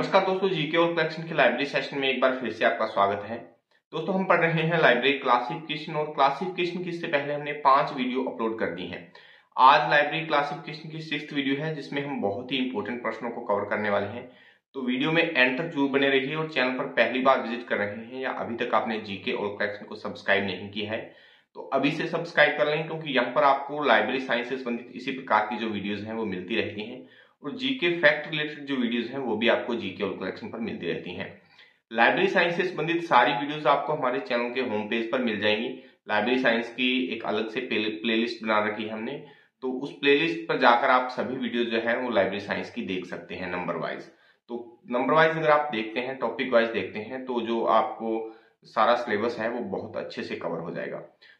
नमस्कार दोस्तों, जीके और कलेक्शन के लाइब्रेरी सेशन में एक बार फिर से आपका स्वागत है। दोस्तों, हम पढ़ रहे हैं लाइब्रेरी क्लासिफिकेशन और क्लासिफिकेशन की इससे पहले हमने 5 वीडियो अपलोड कर दी हैं। आज लाइब्रेरी क्लासिफिकेशन की 6th वीडियो है जिसमें हम बहुत ही इंपॉर्टेंट प्रश्नों को कवर करने वाले हैं। तो वीडियो में एंड तक जरूर बने रहिए और चैनल पर पहली बार विजिट कर रहे हैं या अभी तक आपने जीके और कलेक्शन को सब्सक्राइब नहीं किया है तो अभी से सब्सक्राइब कर लें, क्योंकि यहाँ पर आपको लाइब्रेरी साइंस से संबंधित इसी प्रकार की जो वीडियोज हैं वो मिलती रहती हैं और जीके फैक्ट रिलेटेड जो वीडियोज हैं वो भी आपको जीके और कलेक्शन पर मिलती रहती हैं। लाइब्रेरी साइंस से संबंधित सारी वीडियोज आपको हमारे चैनल के होम पेज पर मिल जाएंगी। लाइब्रेरी साइंस की एक अलग से प्लेलिस्ट बना रखी है हमने, तो उस प्लेलिस्ट पर जाकर आप सभी वीडियो जो है वो लाइब्रेरी साइंस की देख सकते हैं नंबर वाइज। तो नंबर वाइज अगर आप देखते हैं, टॉपिक वाइज देखते हैं, तो जो आपको सारा सिलेबस है वो बहुत अच्छे से कवर हो जाएगा।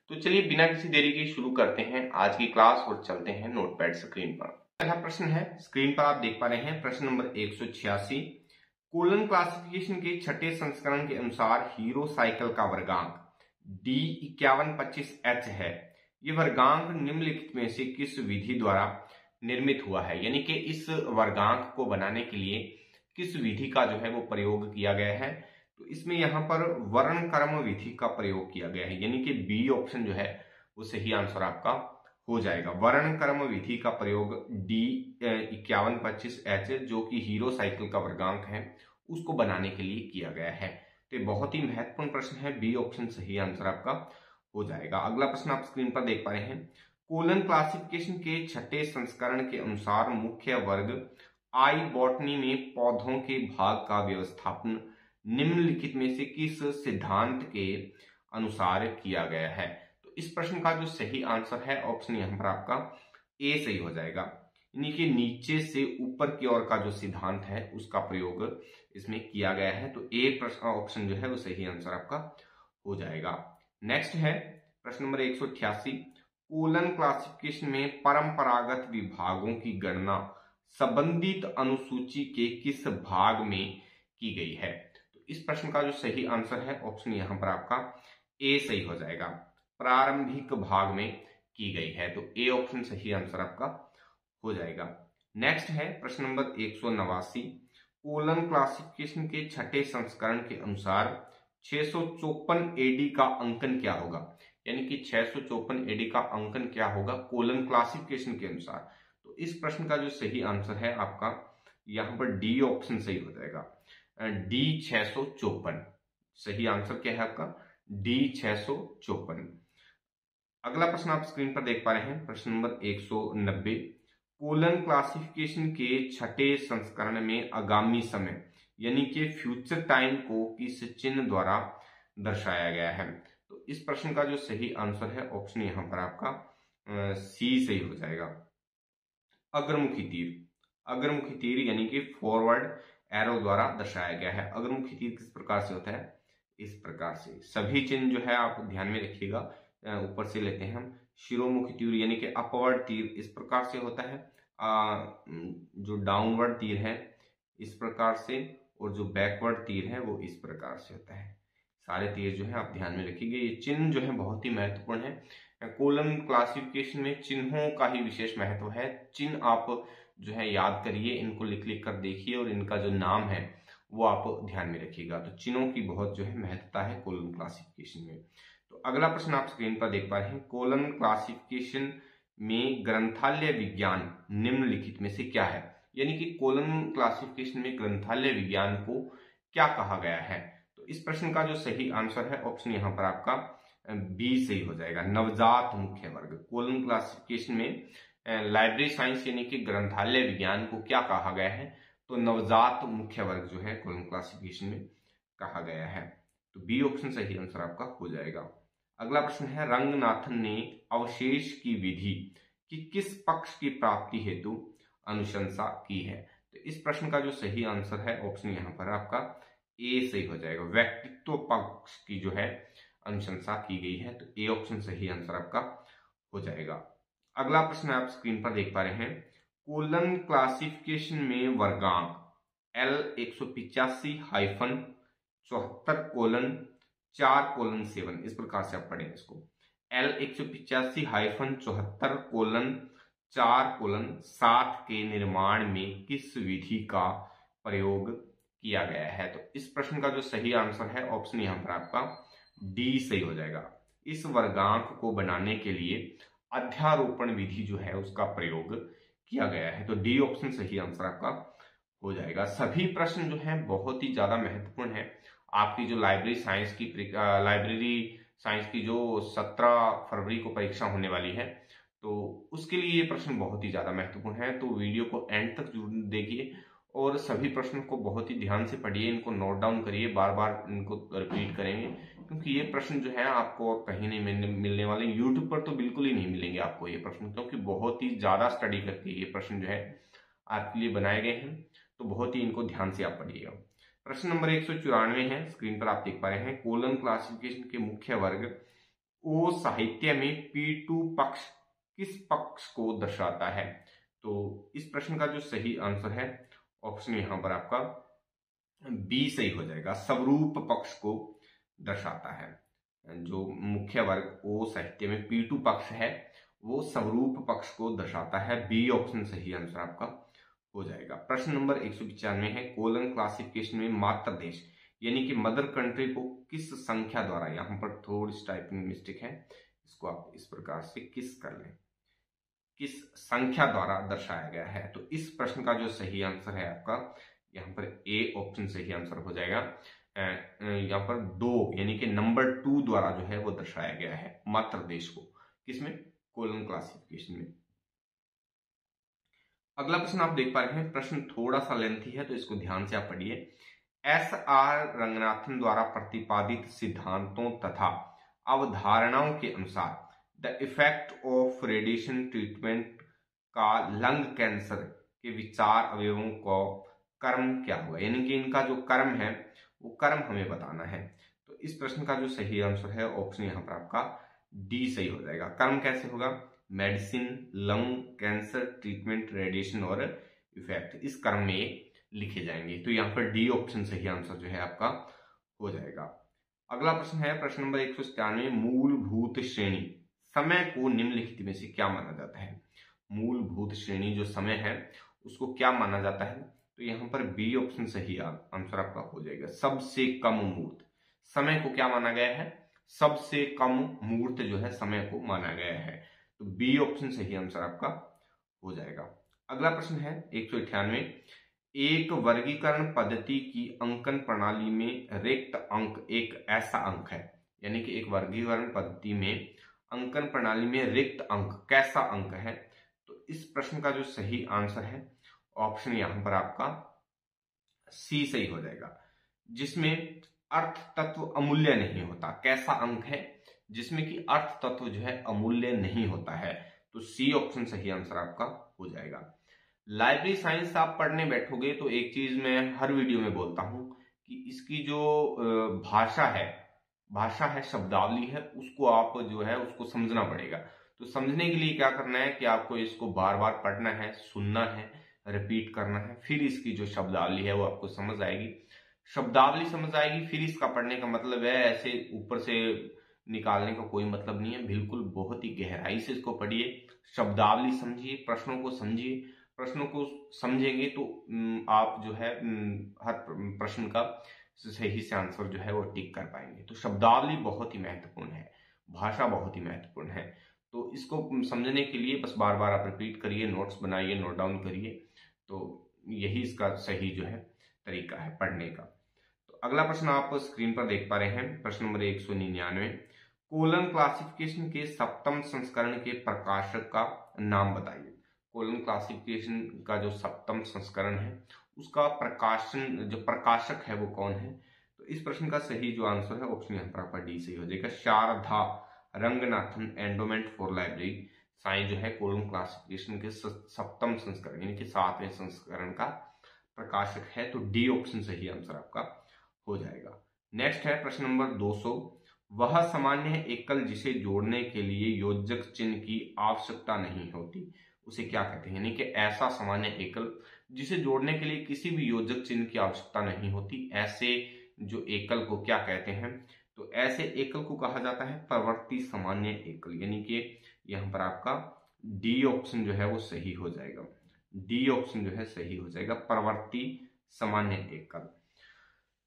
तो चलिए बिना किसी देरी के शुरू करते हैं आज की क्लास और चलते हैं नोटपैड स्क्रीन पर। पहला प्रश्न है, स्क्रीन पर आप देख पा रहे हैं, प्रश्न नंबर 186। कोलन क्लासिफिकेशन के छठे संस्करण के अनुसार हीरो साइकिल का वर्गांक D5125H है। ये वर्गांक निम्नलिखित में से किस विधि द्वारा निर्मित हुआ है? यानी कि इस वर्गांक को बनाने के लिए किस विधि का जो है वो प्रयोग किया गया है? तो इसमें यहाँ पर वर्ण क्रम विधि का प्रयोग किया गया है, यानी कि बी ऑप्शन जो है वो सही आंसर आपका हो जाएगा। वर्ण क्रम विधि का प्रयोग D5125H जो कि हीरो साइकिल का वर्गांक है उसको बनाने के लिए किया गया है। तो बहुत ही महत्वपूर्ण प्रश्न है, बी ऑप्शन सही आंसर आपका हो जाएगा। अगला प्रश्न आप स्क्रीन पर देख पा रहे हैं, कोलन क्लासिफिकेशन के छठे संस्करण के अनुसार मुख्य वर्ग आई बॉटनी में पौधों के भाग का व्यवस्थापन निम्नलिखित में से किस सिद्धांत के अनुसार किया गया है? तो इस प्रश्न का जो सही आंसर है ऑप्शन यहाँ पर आपका ए सही हो जाएगा, यानी कि नीचे से ऊपर की ओर का जो सिद्धांत है उसका प्रयोग इसमें किया गया है। तो ए प्रश्न ऑप्शन जो है वो सही आंसर आपका हो जाएगा। नेक्स्ट है प्रश्न नंबर 188, कोलन क्लासिफिकेशन में परंपरागत विभागों की गणना संबंधित अनुसूची के किस भाग में की गई है? तो इस प्रश्न का जो सही आंसर है ऑप्शन यहाँ पर आपका ए सही हो जाएगा, प्रारंभिक भाग में की गई है। तो ए ऑप्शन सही आंसर आपका हो जाएगा। नेक्स्ट है प्रश्न नंबर 189, कोलन क्लासिफिकेशन के छठे संस्करण के अनुसार 654 एडी का अंकन क्या होगा? यानी कि 654 एडी का अंकन क्या होगा कोलन क्लासिफिकेशन के अनुसार? तो इस प्रश्न का जो सही आंसर है आपका यहाँ पर डी ऑप्शन सही हो जाएगा, D654 सही आंसर क्या है आपका D654। अगला प्रश्न आप स्क्रीन पर देख पा रहे हैं, प्रश्न नंबर 190, कोलन क्लासिफिकेशन के छठे संस्करण में आगामी समय यानी कि फ्यूचर टाइम को किस चिन्ह द्वारा दर्शाया गया है? तो इस प्रश्न का जो सही आंसर है ऑप्शन यहाँ पर आपका सी सही हो जाएगा, अग्रमुखी तीर। अग्रमुखी तीर यानी कि फॉरवर्ड एरो द्वारा दर्शाया गया है। अग्रमुखी तीर किस प्रकार से होता है? इस प्रकार से। सभी चिन्ह जो है आप ध्यान में रखिएगा। ऊपर से लेते हैं हम, शिरोमुखी तीर यानी कि अपवर्ड तीर इस प्रकार से होता है, जो डाउनवर्ड तीर है इस प्रकार से, और जो बैकवर्ड तीर है वो इस प्रकार से होता है। सारे तीर जो है आप ध्यान में रखिएगा। ये चिन्ह जो है बहुत ही महत्वपूर्ण है। कोलन क्लासिफिकेशन में चिन्हों का ही विशेष महत्व है। चिन्ह आप जो है याद करिए, इनको लिख लिख कर देखिए और इनका जो नाम है वो आप ध्यान में रखिएगा। तो चिन्हों की बहुत जो है महत्वता है कोलन क्लासिफिकेशन में। तो अगला प्रश्न आप स्क्रीन पर देख पा रहे हैं, कोलन क्लासिफिकेशन में ग्रंथालय विज्ञान निम्नलिखित में से क्या है? यानी कि कोलन क्लासिफिकेशन में ग्रंथालय विज्ञान को क्या कहा गया है? तो इस प्रश्न का जो सही आंसर है ऑप्शन यहाँ पर आपका बी सही हो जाएगा, नवजात मुख्य वर्ग। कोलन क्लासिफिकेशन में लाइब्रेरी साइंस यानी कि ग्रंथालय विज्ञान को क्या कहा गया है? तो नवजात मुख्य वर्ग जो है कोलन क्लासिफिकेशन में कहा गया है। तो बी ऑप्शन सही आंसर आपका हो जाएगा। अगला प्रश्न है, रंगनाथन ने अवशेष की विधि की किस पक्ष की प्राप्ति हेतु अनुशंसा की है? तो इस प्रश्न का जो सही आंसर है ऑप्शन यहाँ पर आपका ए सही हो जाएगा, व्यक्तित्व पक्ष की जो है अनुशंसा की गई है। तो ए ऑप्शन सही आंसर आपका हो जाएगा। अगला प्रश्न आप स्क्रीन पर देख पा रहे हैं, कोलन क्लासिफिकेशन में वर्गांक L185-74:4:7 इस प्रकार से आप पढ़ेंगे इसको, L185-74:4:7 के निर्माण में किस विधि का प्रयोग किया गया है। तो इस प्रश्न का जो सही आंसर है ऑप्शन यहाँ पर आपका डी सही हो जाएगा। इस वर्गांक को बनाने के लिए अध्यारोपण विधि जो है उसका प्रयोग किया गया है। तो डी ऑप्शन सही आंसर आपका हो जाएगा। सभी प्रश्न जो हैं बहुत ही ज्यादा महत्वपूर्ण है। आपकी जो लाइब्रेरी साइंस की जो 17 फरवरी को परीक्षा होने वाली है, तो उसके लिए ये प्रश्न बहुत ही ज्यादा महत्वपूर्ण है। तो वीडियो को एंड तक जरूर देखिए और सभी प्रश्नों को बहुत ही ध्यान से पढ़िए, इनको नोट डाउन करिए, बार बार इनको रिपीट करेंगे, क्योंकि ये प्रश्न जो है आपको कहीं नहीं मिलने वाले। यूट्यूब पर तो बिल्कुल ही नहीं मिलेंगे आपको ये प्रश्न, क्योंकि बहुत ही ज्यादा स्टडी करके ये प्रश्न जो है आपके लिए बनाए गए हैं। तो बहुत ही इनको ध्यान से आप पढ़िएगा। प्रश्न नंबर 194 है, स्क्रीन पर आप देख पा रहे हैं। कोलन क्लासिफिकेशन के मुख्य वर्ग ओ साहित्य में P2 पक्ष किस पक्ष को दर्शाता है? तो इस प्रश्न का जो सही आंसर है ऑप्शन यहां पर आपका बी सही हो जाएगा, स्वरूप पक्ष को दर्शाता है। जो मुख्य वर्ग ओ साहित्य में P2 पक्ष है वो स्वरूप पक्ष को दर्शाता है। बी ऑप्शन सही आंसर आपका हो जाएगा। प्रश्न नंबर 195 है, कोलन क्लासिफिकेशन में मातृ देश यानी कि मदर कंट्री को किस संख्या द्वारा, यहां पर थोड़ी सी टाइपिंग मिस्टेक है, इसको आप इस प्रकार से किस कर लें, किस संख्या द्वारा दर्शाया गया है। तो इस प्रश्न का जो सही आंसर है आपका यहाँ पर ए ऑप्शन सही आंसर हो जाएगा। यहाँ पर 2 यानी कि नंबर 2 द्वारा जो है वो दर्शाया गया है मातृ देश को, किसमें? कोलन क्लासिफिकेशन में। अगला प्रश्न आप देख पा रहे हैं, प्रश्न थोड़ा सा लेंथी है तो इसको ध्यान से आप पढ़िए। S.R. रंगनाथन द्वारा प्रतिपादित सिद्धांतों तथा अवधारणाओं के अनुसार the effect of radiation treatment का लंग कैंसर के विचार अवयवों को कर्म क्या होगा, यानी कि इनका जो कर्म है वो कर्म हमें बताना है। तो इस प्रश्न का जो सही आंसर है ऑप्शन यहाँ पर आपका डी सही हो जाएगा। कर्म कैसे होगा? Medicine, lung cancer treatment, radiation और इफेक्ट, इस क्रम में लिखे जाएंगे। तो यहाँ पर डी ऑप्शन सही आंसर जो है आपका हो जाएगा। अगला प्रश्न है प्रश्न नंबर 197, मूलभूत श्रेणी समय को निम्नलिखित में से क्या माना जाता है? मूलभूत श्रेणी जो समय है उसको क्या माना जाता है? तो यहाँ पर बी ऑप्शन सही आंसर आपका हो जाएगा, सबसे कम मूर्त। समय को क्या माना गया है? सबसे कम मूर्त जो है समय को माना गया है। तो बी ऑप्शन सही आंसर आपका हो जाएगा। अगला प्रश्न है 198, एक वर्गीकरण पद्धति की अंकन प्रणाली में रिक्त अंक एक ऐसा अंक है, यानी कि एक वर्गीकरण पद्धति में अंकन प्रणाली में रिक्त अंक कैसा अंक है? तो इस प्रश्न का जो सही आंसर है ऑप्शन यहां पर आपका सी सही हो जाएगा, जिसमें अर्थ तत्व अमूल्य नहीं होता। कैसा अंक है? जिसमें कि अर्थ तत्व जो है अमूल्य नहीं होता है। तो सी ऑप्शन सही आंसर आपका हो जाएगा। लाइब्रेरी साइंस आप पढ़ने बैठोगे तो एक चीज मैं हर वीडियो में बोलता हूं कि इसकी जो भाषा है, शब्दावली है, उसको आप जो है उसको समझना पड़ेगा। तो समझने के लिए क्या करना है कि आपको इसको बार बार पढ़ना है, सुनना है, रिपीट करना है, फिर इसकी जो शब्दावली है वो आपको समझ आएगी। शब्दावली समझ आएगी, फिर इसका पढ़ने का मतलब है ऐसे ऊपर से निकालने का कोई मतलब नहीं है। बिल्कुल बहुत ही गहराई से इसको पढ़िए, शब्दावली समझिए, प्रश्नों को समझिए। प्रश्नों को समझेंगे तो आप जो है हर प्रश्न का सही से आंसर जो है वो टिक कर पाएंगे। तो शब्दावली बहुत ही महत्वपूर्ण है, भाषा बहुत ही महत्वपूर्ण है। तो इसको समझने के लिए बस बार बार आप रिपीट करिए, नोट्स बनाइए, नोट डाउन करिए। तो यही इसका सही जो है तरीका है पढ़ने का। तो अगला प्रश्न आप स्क्रीन पर देख पा रहे हैं, प्रश्न नंबर 199, कोलन क्लासिफिकेशन के 7वें संस्करण के प्रकाशक का नाम बताइए। कोलन क्लासिफिकेशन का जो 7वां संस्करण है उसका प्रकाशक है वो कौन है? तो इस प्रश्न का सही जो आंसर है ऑप्शन यहाँ पर आपका डी सही हो जाएगा, Sharda Ranganathan endowment for library science जो है कोलन क्लासिफिकेशन के 7वें संस्करण यानी कि 7वें संस्करण का प्रकाशक है। तो डी ऑप्शन सही आंसर आपका हो जाएगा। नेक्स्ट है प्रश्न नंबर 200, वह सामान्य एकल जिसे जोड़ने के लिए योजक चिन्ह की आवश्यकता नहीं होती उसे क्या कहते हैं? यानी कि ऐसा सामान्य एकल जिसे जोड़ने के लिए किसी भी योजक चिन्ह की आवश्यकता नहीं होती, ऐसे जो एकल को क्या कहते हैं? तो ऐसे एकल को कहा जाता है प्रवर्ती सामान्य एकल, यानी कि यहाँ पर आपका डी ऑप्शन जो है वो सही हो जाएगा। डी ऑप्शन जो है सही हो जाएगा, प्रवर्ती सामान्य एकल।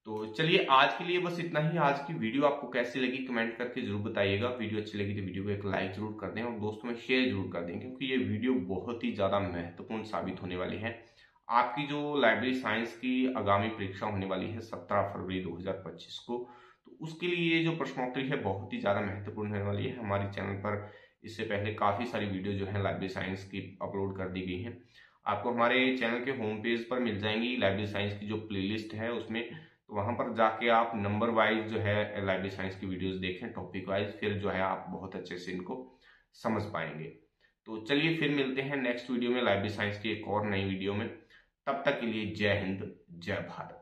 तो चलिए आज के लिए बस इतना ही। आज की वीडियो आपको कैसी लगी कमेंट करके जरूर बताइएगा। वीडियो अच्छी लगी तो वीडियो को एक लाइक जरूर कर दें और दोस्तों में शेयर जरूर कर दें, क्योंकि ये वीडियो बहुत ही ज्यादा महत्वपूर्ण साबित होने वाली है। आपकी जो लाइब्रेरी साइंस की आगामी परीक्षा होने वाली है 17 फरवरी 2025 को, तो उसके लिए ये जो प्रश्नोत्तरी है बहुत ही ज्यादा महत्वपूर्ण होने वाली है। हमारे चैनल पर इससे पहले काफी सारी वीडियो जो है लाइब्रेरी साइंस की अपलोड कर दी गई है। आपको हमारे चैनल के होम पेज पर मिल जाएंगी लाइब्रेरी साइंस की जो प्लेलिस्ट है उसमें, तो वहां पर जाके आप नंबर वाइज जो है लाइब्रेरी साइंस की वीडियोस देखें, टॉपिक वाइज, फिर जो है आप बहुत अच्छे से इनको समझ पाएंगे। तो चलिए फिर मिलते हैं नेक्स्ट वीडियो में लाइब्रेरी साइंस की एक और नई वीडियो में। तब तक के लिए जय हिंद, जय भारत।